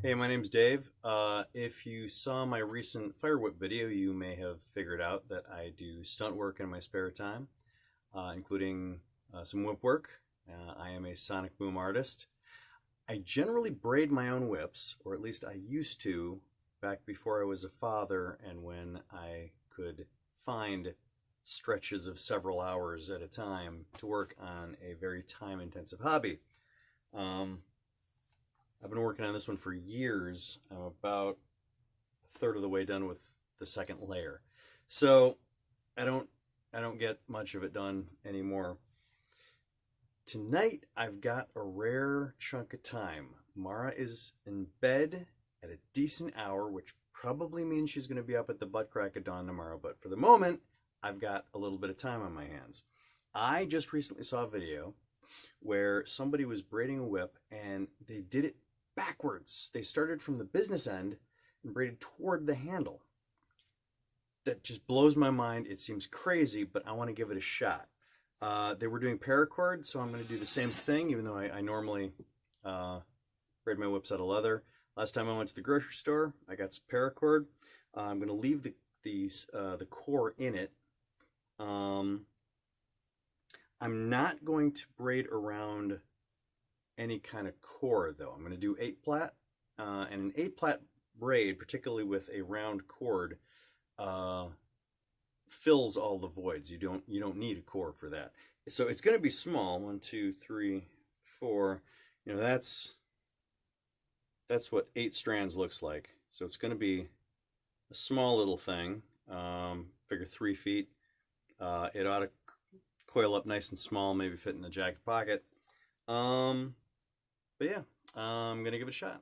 Hey, my name's Dave. If you saw my recent fire whip video, you may have figured out that I do stunt work in my spare time, including some whip work. I am a sonic boom artist. I generally braid my own whips, or at least I used to back before I was a father and when I could find stretches of several hours at a time to work on a very time-intensive hobby. I've been working on this one for years. I'm about a third of the way done with the second layer. So I don't get much of it done anymore. Tonight I've got a rare chunk of time. Mara is in bed at a decent hour, which probably means she's going to be up at the butt crack of dawn tomorrow, but for the moment I've got a little bit of time on my hands. I just recently saw a video where somebody was braiding a whip and they did it backwards. They started from the business end and braided toward the handle. That just blows my mind. It seems crazy, but I want to give it a shot. They were doing paracord, so I'm going to do the same thing, even though I normally braid my whips out of leather. Last time I went to the grocery store, I got some paracord. I'm going to leave the core in it. I'm not going to braid around any kind of core, though. I'm going to do 8-plat, and an 8-plat braid, particularly with a round cord, fills all the voids. You don't need a core for that. So it's going to be small. 1, 2, 3, 4. You know, that's what 8 strands looks like. So it's going to be a small little thing. Figure 3 feet. It ought to coil up nice and small, maybe fit in the jacket pocket. But yeah, I'm gonna give it a shot.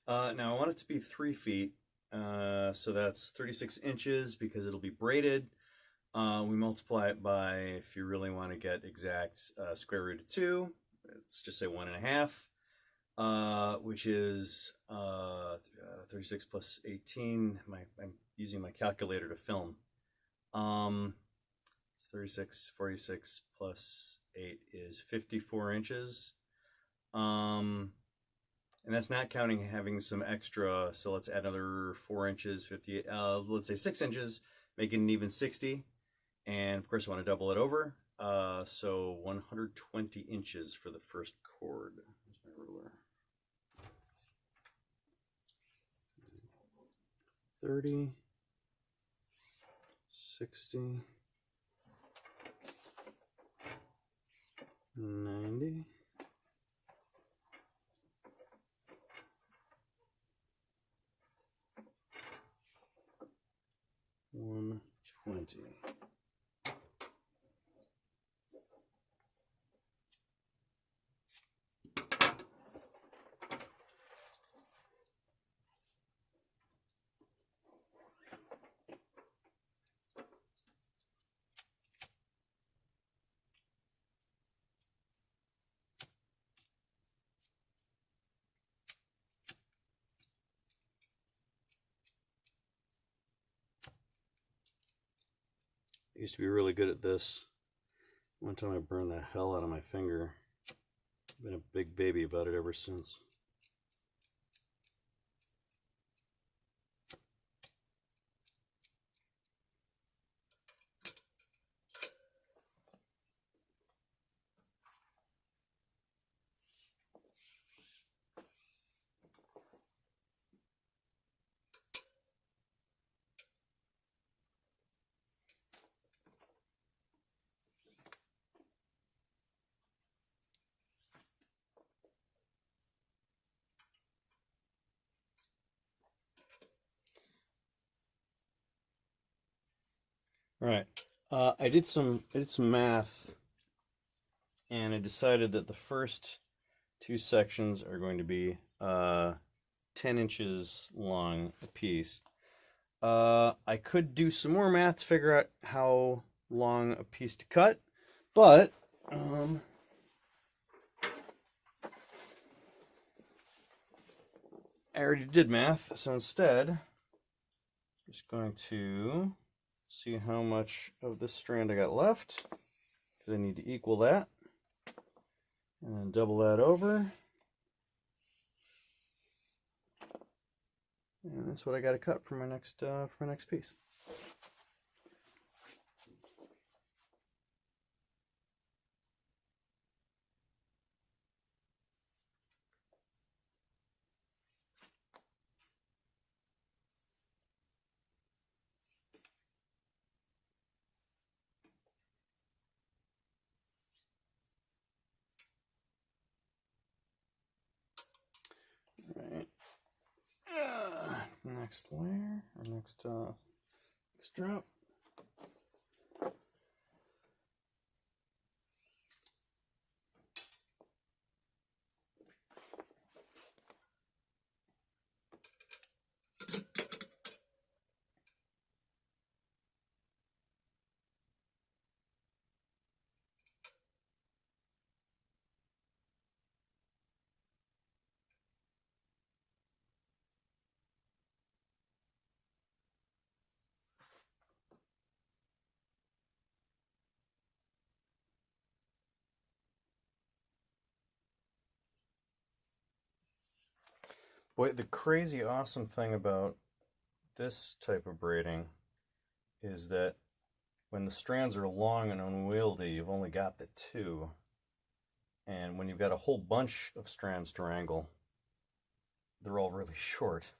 Now I want it to be 3 feet, so that's 36 inches because it'll be braided. We multiply it by, if you really want to get exact, square root of 2. Let's just say 1.5, which is 36 plus 18. I'm using my calculator to film. 36, 46 plus 8 is 54 inches. And that's not counting having some extra, so let's add another 4 inches, 58, let's say 6 inches, making an even 60. And of course I want to double it over. So 120 inches for the first cord. Here's my ruler. 30, 60, 90, 120. I used to be really good at this. One time I burned the hell out of my finger. I've been a big baby about it ever since. All right, I did some math, and I decided that the first 2 sections are going to be 10 inches long a piece. I could do some more math to figure out how long a piece to cut, but I already did math, so instead, I'm just going to see how much of this strand I got left, because I need to equal that, and then double that over. And that's what I got to cut for my next piece. All right. Next layer, or next drop. Boy, the crazy awesome thing about this type of braiding is that when the strands are long and unwieldy, you've only got the two. And when you've got a whole bunch of strands to wrangle, they're all really short.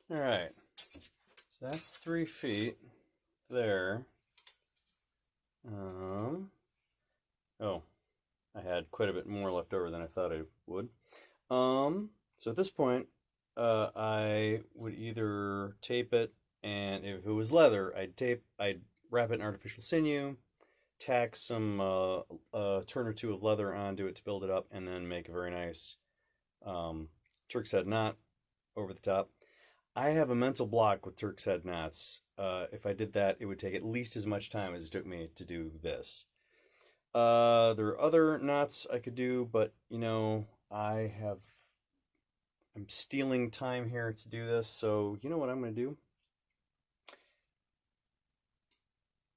All right, so that's 3 feet there. Oh, I had quite a bit more left over than I thought I would. So at this point, I would either tape it, and if it was leather, I'd wrap it in artificial sinew, tack some turn or two of leather onto it to build it up, and then make a very nice Turk's head knot over the top. I have a mental block with Turk's head knots. If I did that, it would take at least as much time as it took me to do this. There are other knots I could do, but you know, I'm stealing time here to do this, so you know what I'm going to do?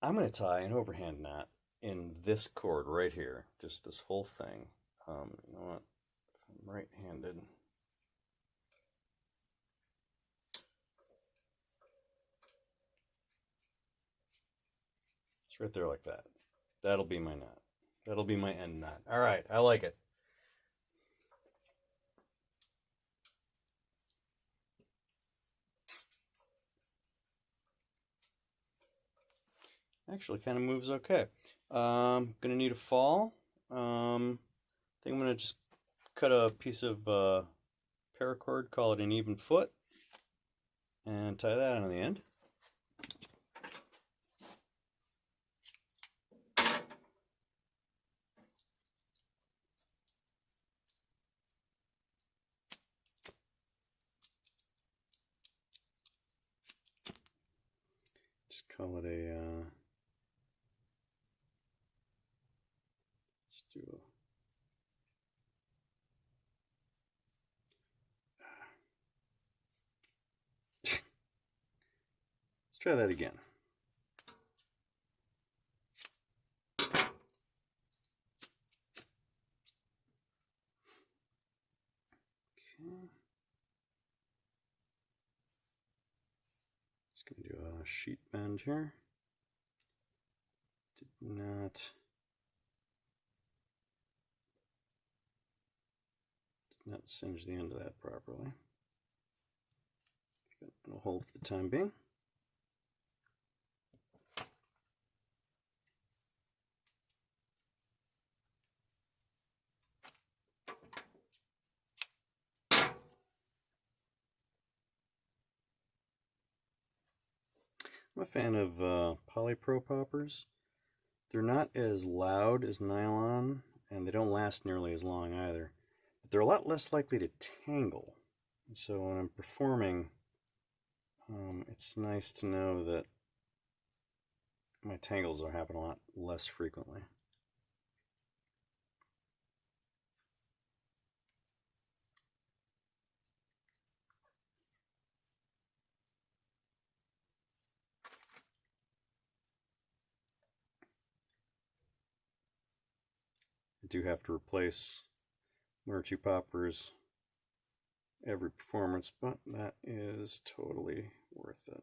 I'm going to tie an overhand knot in this cord right here, just this whole thing. You know what? If I'm right-handed. It's right there like that. That'll be my knot. That'll be my end knot. All right, I like it. Actually, kind of moves okay. Gonna need a fall. I think I'm gonna just cut a piece of paracord, call it an even foot, and tie that on the end. call it a, let's do a, let's try that again. Just going to do a sheet bend here. Did not singe the end of that properly. But it'll hold for the time being. I'm a fan of polypro poppers. They're not as loud as nylon, and they don't last nearly as long either. But they're a lot less likely to tangle. And so when I'm performing, it's nice to know that my tangles will happen a lot less frequently. I do have to replace one or two poppers every performance, but that is totally worth it.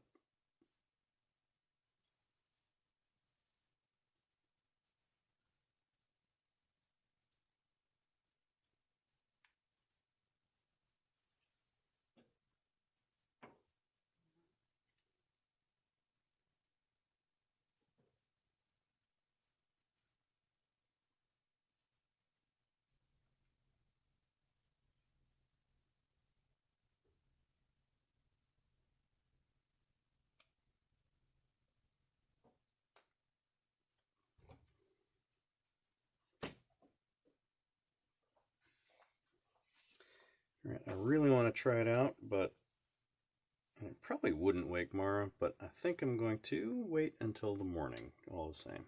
All right, I really want to try it out, but I probably wouldn't wake Mara, but I think I'm going to wait until the morning, all the same.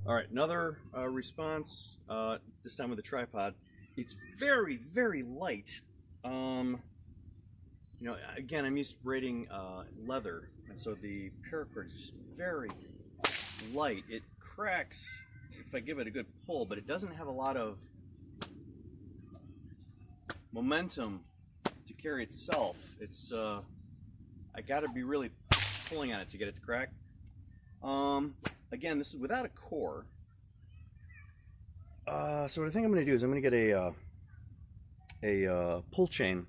All right, another response, this time with a tripod. It's very, very light. You know, again, I'm used to braiding leather, and so the paracord is just very light. It cracks if I give it a good pull, but it doesn't have a lot of momentum to carry itself. It's I gotta be really pulling on it to get it to crack. Again, this is without a core. So what I think I'm gonna do is I'm gonna get a pull chain,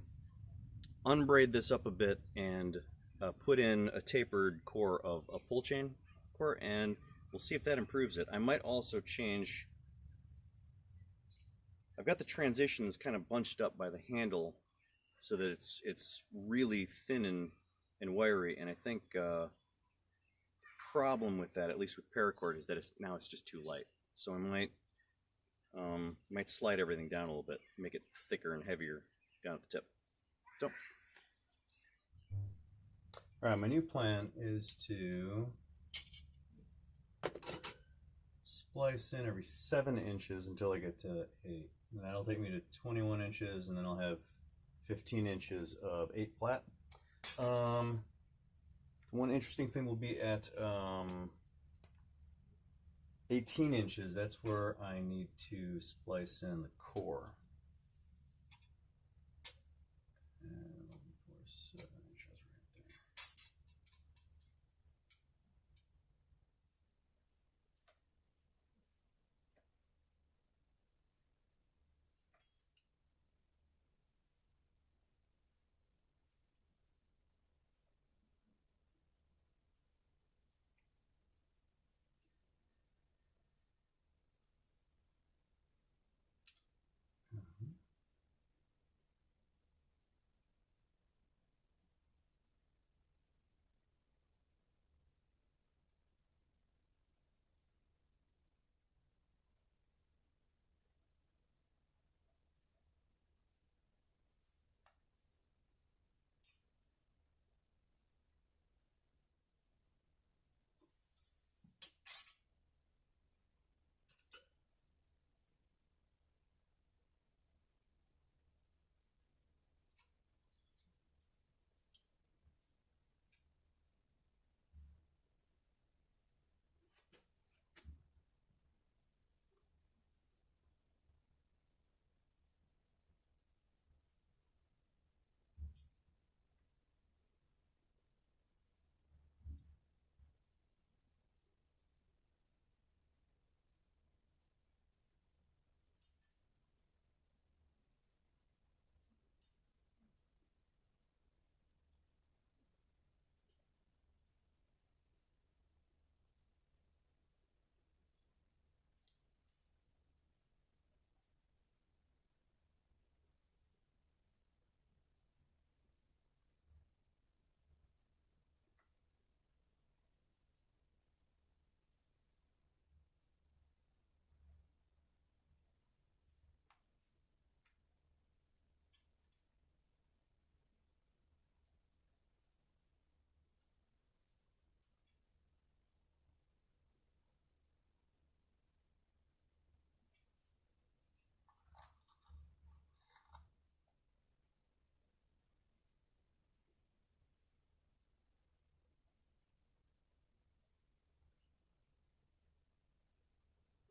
unbraid this up a bit, and put in a tapered core of a pull chain core, and we'll see if that improves it. I might also change. I've got the transitions kind of bunched up by the handle so that it's really thin and wiry, and I think the problem with that, at least with paracord, is that now it's just too light. So I might slide everything down a little bit, make it thicker and heavier down at the tip. So, all right, my new plan is to splice in every 7 inches until I get to 8. And that'll take me to 21 inches, and then I'll have 15 inches of 8 flat. One interesting thing will be at 18 inches. That's where I need to splice in the core. And 7 inches right there.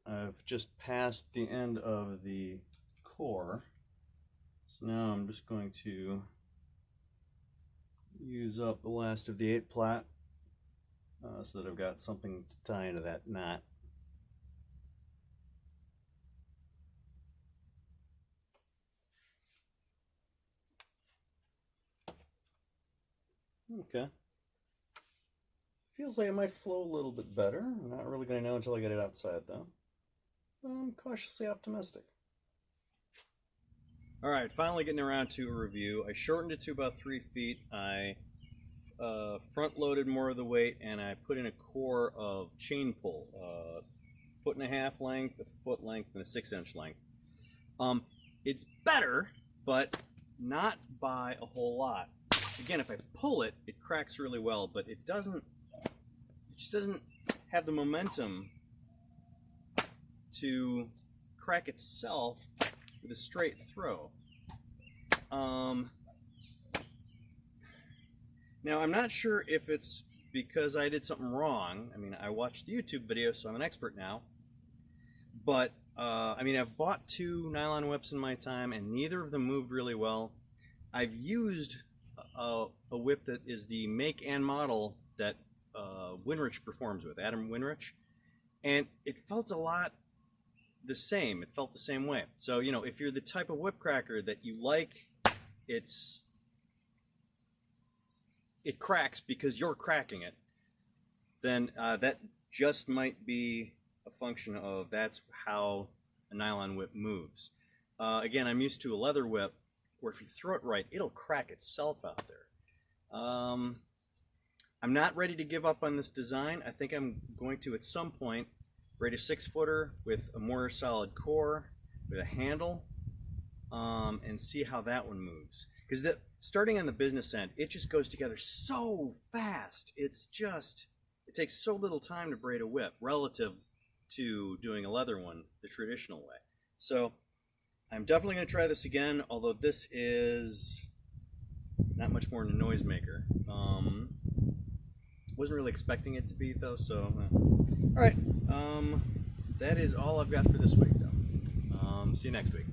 I've just passed the end of the core. So now I'm just going to use up the last of the 8 plat so that I've got something to tie into that knot. Okay. Feels like it might flow a little bit better. I'm not really going to know until I get it outside, though. I'm cautiously optimistic. All right, finally getting around to a review. I shortened it to about 3 feet. I front-loaded more of the weight, and I put in a core of chain pull, 1.5 foot length, 1 foot length, and a 6-inch length. It's better, but not by a whole lot. Again, if I pull it, it cracks really well, but it just doesn't have the momentum to crack itself with a straight throw. Now, I'm not sure if it's because I did something wrong. I mean, I watched the YouTube video, so I'm an expert now. But, I mean, I've bought 2 nylon whips in my time, and neither of them moved really well. I've used a whip that is the make and model that Winrich performs with, Adam Winrich, and it felt a lot the same. It felt the same way. So, you know, if you're the type of whip cracker that you like, it cracks because you're cracking it, then that just might be a function of that's how a nylon whip moves. Again, I'm used to a leather whip where if you throw it right, it'll crack itself out there. I'm not ready to give up on this design. I think I'm going to, at some point, braid a 6-footer with a more solid core, with a handle, and see how that one moves. Because starting on the business end, it just goes together so fast. It takes so little time to braid a whip relative to doing a leather one the traditional way. So I'm definitely going to try this again, although this is not much more than a noisemaker. Wasn't really expecting it to be, though, so... Alright, that is all I've got for this week, though. See you next week.